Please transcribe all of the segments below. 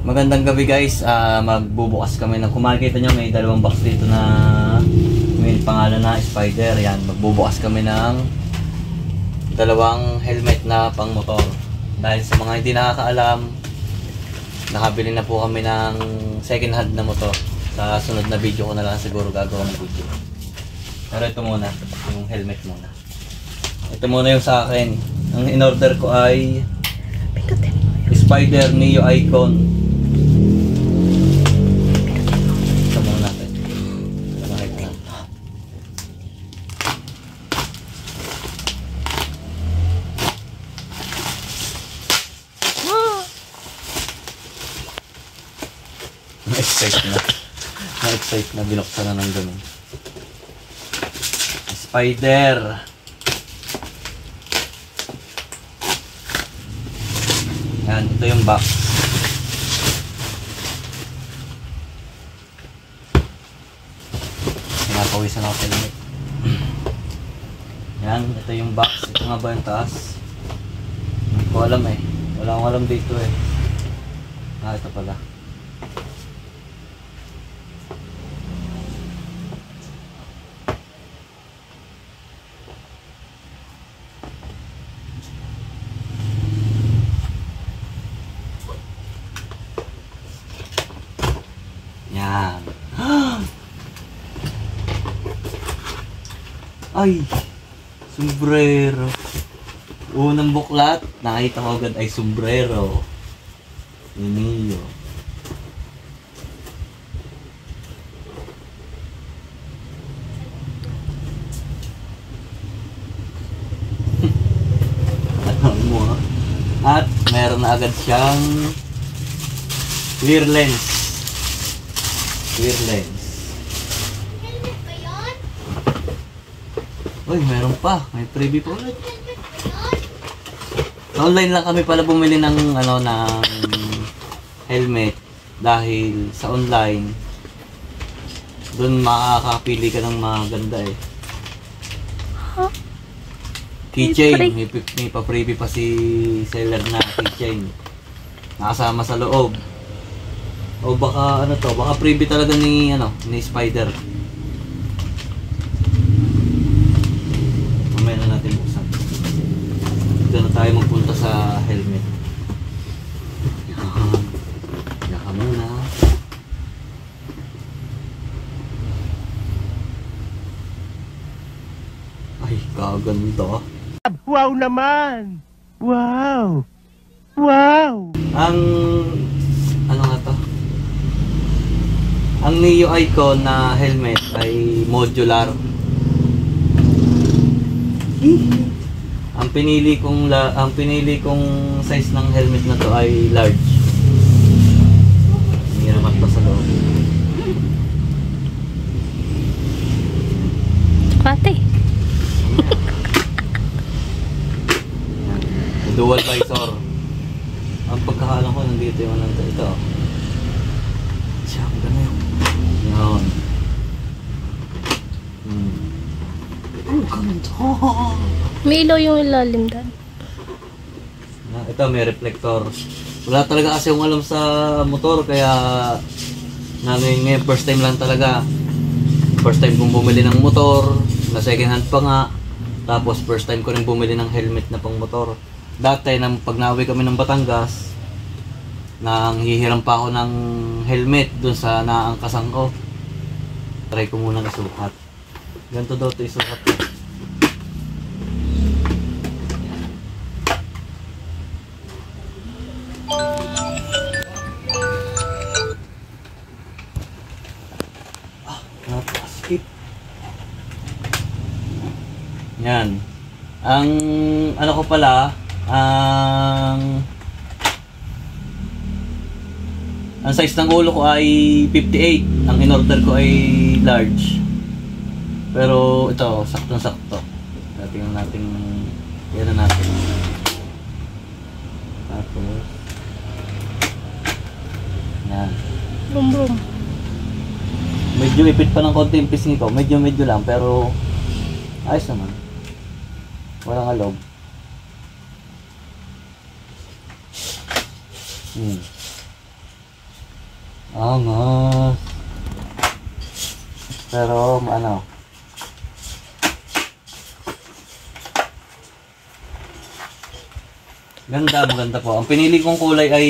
Magandang gabi guys, magbubukas kami ng kumakita nyo may dalawang box dito na may pangalan na Spider. Yan, magbubukas kami ng dalawang helmet na pang motor. Dahil sa mga hindi nakakaalam, nakabili na po kami ng second hand na motor. Sa sunod na video ko na lang siguro gagawa ng video. Pero ito muna, yung helmet muna. Ito muna yung sa akin. Ang in-order ko ay Spider Neo Icon. Na-excite na binuksan na ng ganun. Spider. Yan, ito yung box. Pinapawisan ako sa limit. Yan, ito yung box. Ito nga ba yung taas? Hindi ko alam eh. Wala akong alam dito eh. Ito pala. Yan. Ay, sombrero. Unang buklat, nakita ko agad ay sombrero. Neo. Alam mo ha? At meron na agad siyang clear lens. Clear lens. Helmet ba yun? Uy, meron pa. May freebie po ulit. Online lang kami pala bumili ng ng helmet dahil sa online doon makakapili ka ng maganda eh. Huh? Keychain, may pa-freebie pa si seller na keychain. Nakasama sa loob. O baka baka freebie talaga ni Spider. Mamaya na natin buksan. Dito na tayo magpunta sa helmet. Yaka muna. Ay, kaganda. Wow naman! Wow! Wow! Ang Ang Neo Icon na helmet ay modular. Ang pinili kong size ng helmet na to ay large. Hindi naman pa sa loob. Ate. Dual visor. Ang pagkakalam ko nandito yung ito. Siya, ang ganda yun. Yan. Oh, ganda. May ilaw yung ilalim dan. Ito may reflector. Wala talaga kasi yung alam sa motor kaya namin first time lang talaga. First time kong bumili ng motor, na second hand pa nga. Tapos first time ko rin bumili ng helmet na pang motor. Dati pag nauwi kami ng Batangas, nang hihiram pa ako ng helmet dun sa naangkasan ko. Try ko muna isukat. Ganito daw ito isukat. Skip. Yan. Ang ko pala, ang size ng ulo ko ay 58. Ang in-order ko ay large. Pero ito, saktong-sakto. Tingnan natin. Yan na natin. Tapos yan. Brum-brum. Medyo ipit pa ng konti yung pisngi ko. Medyo lang. Pero ayos naman. Walang alog. Oo nga. Pero ano, maganda po. Ang pinili kong kulay ay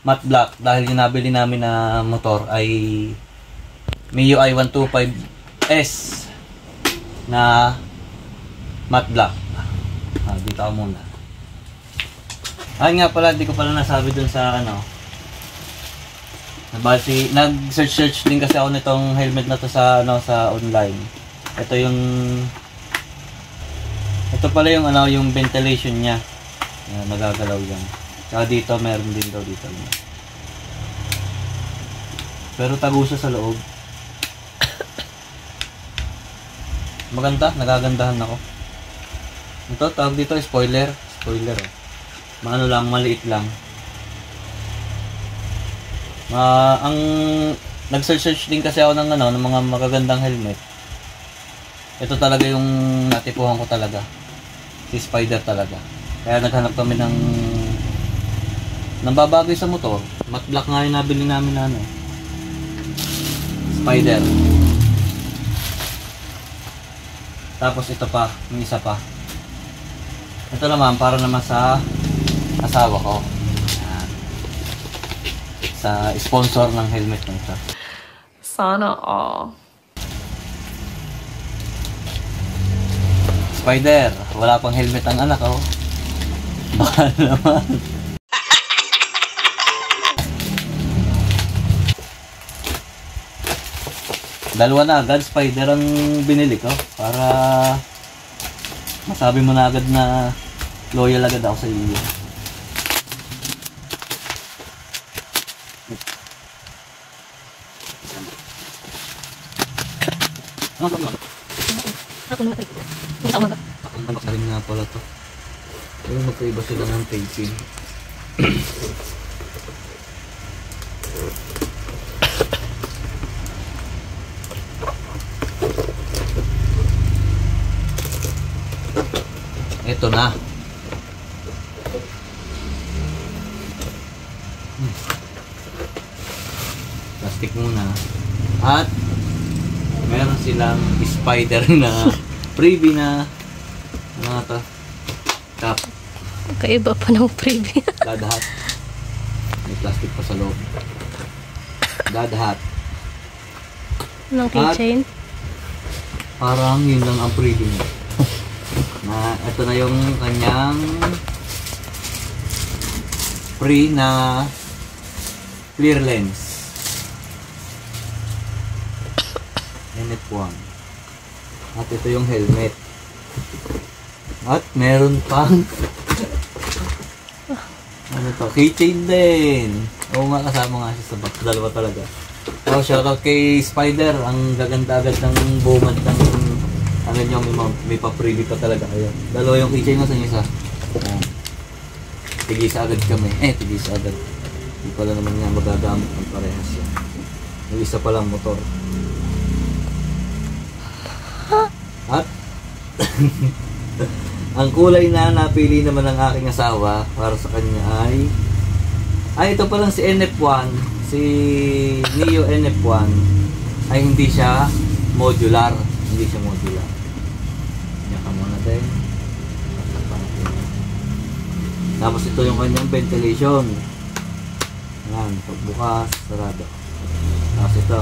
matte black dahil yung nabili namin na motor ay MIUI 125S na matte black. Dito ako muna. Ay nga pala, di ko pala nasabi dun sa ano. Nag-search din kasi ako nitong helmet na to sa ano, sa online. Ito pala yung ano, yung ventilation niya. Yan, magagalaw yan. Tsaka dito meron din daw dito. Pero tago siya sa loob. Maganda, nagagandahan ako. Ito tawag dito spoiler. Spoiler eh. Maano lang, maliit lang. Ang nag-search din kasi ako ng ano, ng mga magagandang helmet. Ito talaga yung natipuhan ko talaga. Si Spider talaga. Kaya naghanap kami ng babagay sa motor. Matte black nga yung nabili namin na ano. Spider. Tapos ito pa, yung isa pa. Ito naman para naman sa asawa ko. Sa sponsor ng helmet na ito. Sana all. Spider, wala pang helmet ang anak ko. Baka naman. Dalawa na agad Spider ang binili ko para masabi mo na agad na loyal agad ako sa iyo. Ako naman. Ang unbox na rin nga pala to. Pero magkaiba sila ng taping. Ito na. Plastic muna. At meron silang Spider na freebie na mga to. Cap. Kaiba pa ng preview. Dadahat. May plastic pa sa loob. Dadahat. Ng keychain. Parang yun lang ang freebie niya. Na ito na yung kanyang free na clear lens. NF1. At ito yung helmet. At meron pang ano to? Keychain din. Oo nga, kasama nga siya sa box. Dalawa talaga. So, shoutout kay Spider. Ang gaganda agad ng bumad ng ano nyo, may pa-preview pa talaga kayo. Dalawa yung keychain mo sa inyo isa. Tigisa agad kami. Tigisa agad. Hindi pala naman nga magagamit ng parehas yan. Yung isa palang motor. At ang kulay na napili naman ng aking asawa para sa kanya ay ito palang si NF1, si Neo NF1 ay hindi siya modular. Yan ka muna din. Tapos ito yung kanyang ventilation. Yan, pagbukas, sarado. Tapos ito.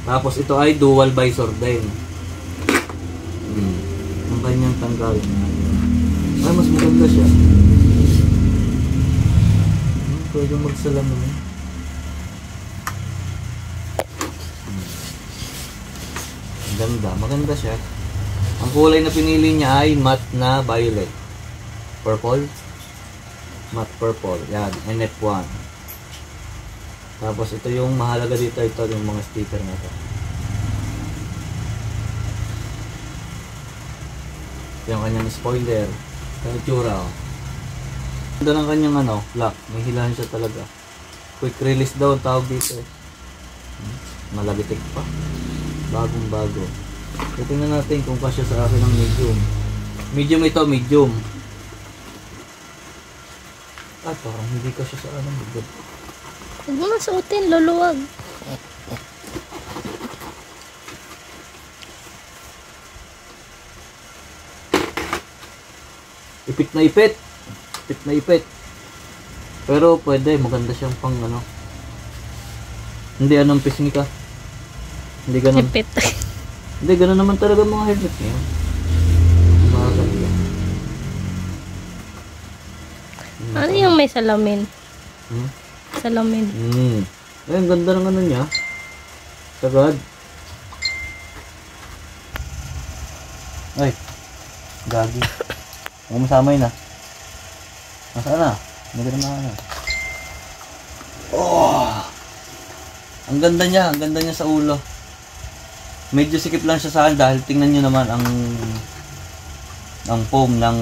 Tapos ito ay dual visor din. Ang kanyang tanggal. Ay, mas maganda siya. Pwede magsalamin. Ganda, maganda siya. Ang kulay na pinili niya ay matte na violet. Purple. Matte purple. Yan, NF1. Tapos ito yung mahalaga dito, ito yung mga sticker na ito. Yung kanyang spoiler. Yung itsura, oh. Ganda ng kanyang ano, lock. May hilahan siya talaga. Quick release daw ang tawag dito eh. Malagitik pa. Bagong bago. Tingnan natin kung kasya sa akin ng medium. Medium ito, medium. Ay, parang hindi ka siya sa anong bigod. Huwag mo na suotin, luluwag. Ipit na ipit. Ipit na ipit. Pero pwede, maganda siyang pang ano. Hindi anong pisngi ka. Hindi ganun. Ipit. Hindi, ganun naman talaga mga helmet niya. Maganda. Ano yung may salamin? Hmm? Salamin. Ay, ang ganda ng ano niya. Sagad. Ay, gagi. Huwag masama yun ah. Nasaan na? Hindi ka naman na. Oh! Ang ganda niya sa ulo. Medyo sikip lang siya sa akin dahil tingnan nyo naman ang foam ng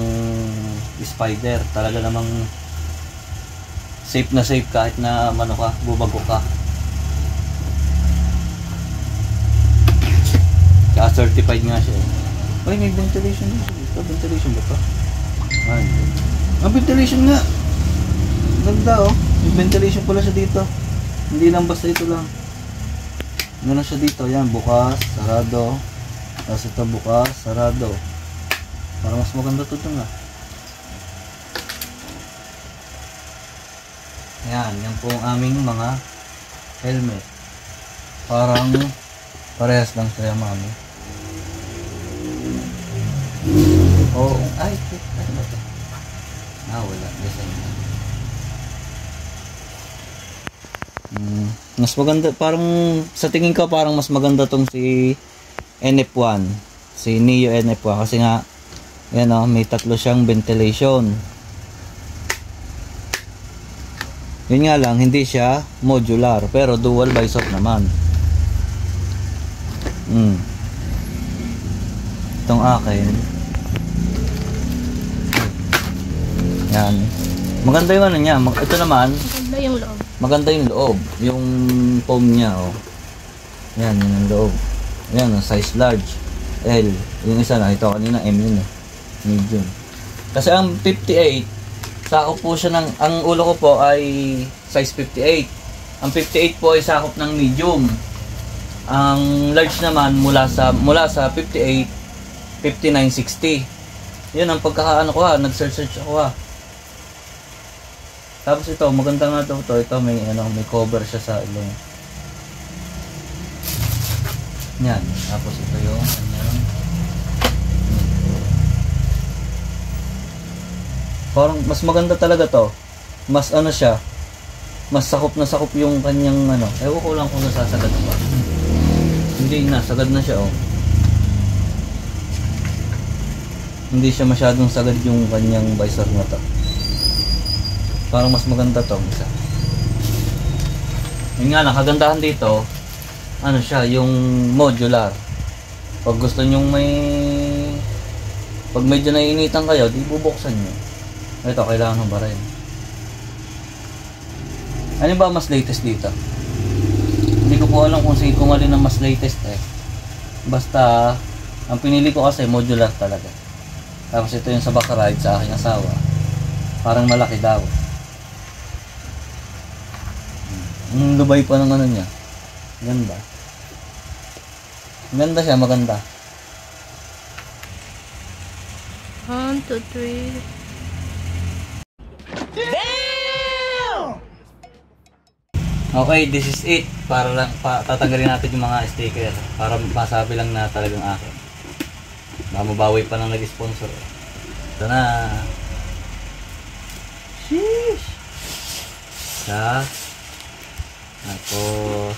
Spider. Talaga namang safe na safe kahit na ano ka, bubago ka. Kaya certified nga siya. Ay, may ventilation dito. Ventilation ba ito? Ay, ang ventilation nga. Ganda oh. May ventilation pala siya dito. Hindi lang basta ito lang. Ano siya dito? Yan, bukas, sarado. Tapos ito bukas, sarado. Parang mas maganda ito nga. Yan po ang aming mga helmet. Parang parehas lang sila, mami. Oh, ay, ano ba ito? Wala. Design na. Mas maganda, parang sa tingin ko parang mas maganda tong si NF1. Si Neo NF1 kasi nga yan oh, may tatlo siyang ventilation. Yun nga lang, hindi siya modular pero dual visor naman. Itong akin. Yan. Maganda yung ano niya. Ito naman, Maganda yung loob. maganda yung loob. Yung foam niya, oh. Yan, yun ang loob. Yan, size large. L. Yung isa na, ito kanina, M yun eh. Medium. Kasi ang 58, sakop po siya ng, ang ulo ko po ay size 58. Ang 58 po ay sakop ng medium. Ang large naman mula sa 58, 59, 60. Yun ang pagkakaano ko ha, nag-search ako ha. Tapos ito, maganda nga ito. Ito may may cover siya sa ilong. Yan. Tapos ito yung kanyang parang mas maganda talaga to. Mas ano siya. Mas sakop na sakop yung kanyang ano. Ewan ko lang kung nasasagad pa. Hindi na, sagad na siya oh. Hindi siya masyadong sagad yung kanyang visor na to. Parang mas maganda to isa. Yun nga lang, kagandahan dito, ano siya, yung modular. Pag gusto nyong pag medyo naiinitan kayo, di bubuksan nyo. Ito, kailangan ba rin? Ano ba mas latest dito? Hindi ko po alam kung alin ang mas latest eh. Basta, ang pinili ko kasi modular talaga. Tapos ito yung sa back-ride sa aking asawa. Parang malaki daw. Ang lubay pa ng ano niya. Ganda. Ganda siya, maganda. 1, 2, 3. Okay, this is it. Para lang, tatanggalin natin yung mga sticker. Para masabi lang na talagang akin. Mabawi pa ng nag-sponsor. Ito na. Sheesh. Sa. Tapos.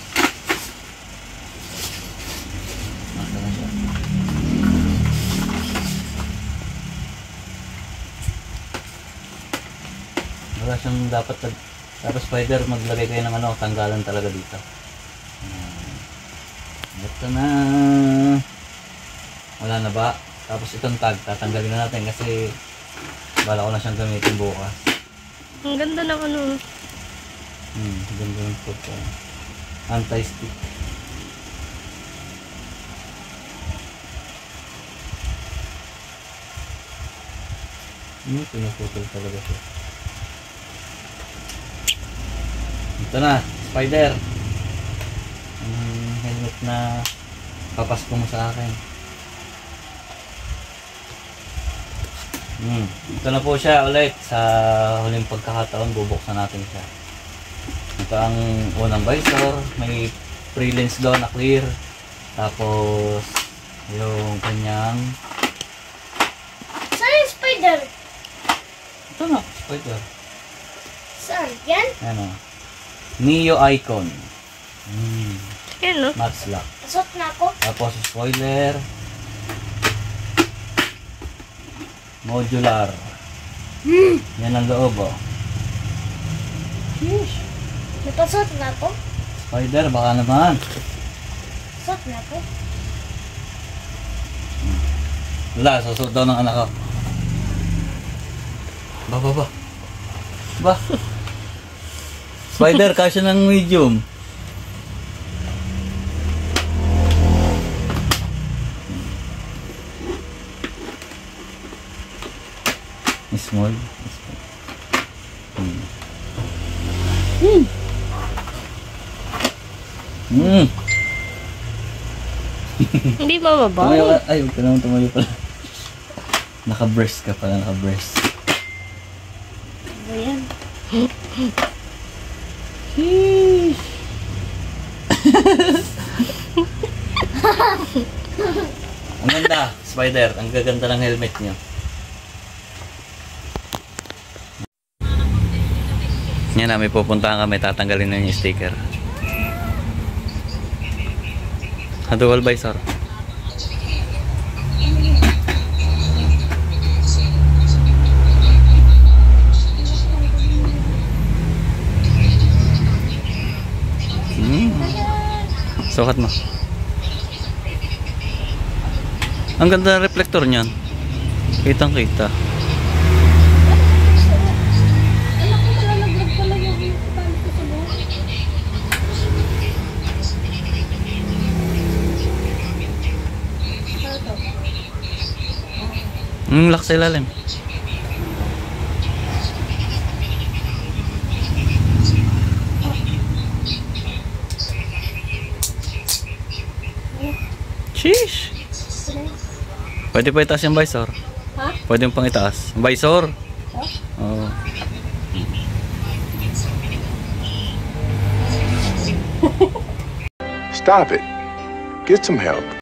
Nasa na siya. Wala siyang dapat. Tapos spider, maglagay kayo ng ano, tanggalan talaga dito. Ito na. Wala na ba? Tapos itong tag, tatanggalin na natin kasi bala ko na siyang gamitin bukas. Ang ganda ng ano. Ganda ng foot. Anti-stick. Pinaputol talaga siya. Ito na, Spider. Helmet na papasko mo sa akin. Ito na po siya ulit. Sa huling pagkakataon, bubuksan natin siya. Ito ang unang visor. May pre-lens doon na clear. Tapos, yung kanyang... Saan yung spider? Ito na, Spider. Saan? Yan? Ano? Neo Icon. Yan, no? Max lock. Pasot na ako. Tapos spoiler. Modular. Yan ang loob, oh. Napasot na ako. Spider, baka naman. Pasot na ako. Wala, susot daw ng anak ko. Ba. Spider, kasya ng medium. Small. Hindi mababa. Tumayo ka. Ay, huwag ka naman tumayo pala. Naka-breast ka pala, naka-breast. Ano yan? Ang ganda, Spider. Ang gaganda ng helmet niyo. Yan na, may pupuntahan kami. Tatanggalin na yung sticker. Dual visor. Sukat mo. Ang ganda ng reflector niyan. Kitang kita. Alam ko malalaglag pala yung pan ko sa mo. Lock sa ilalim. Sheesh! Pwede pa itaas yung visor. Ha? Pwede pang itaas. Visor? Oo. Stop it. Get some help.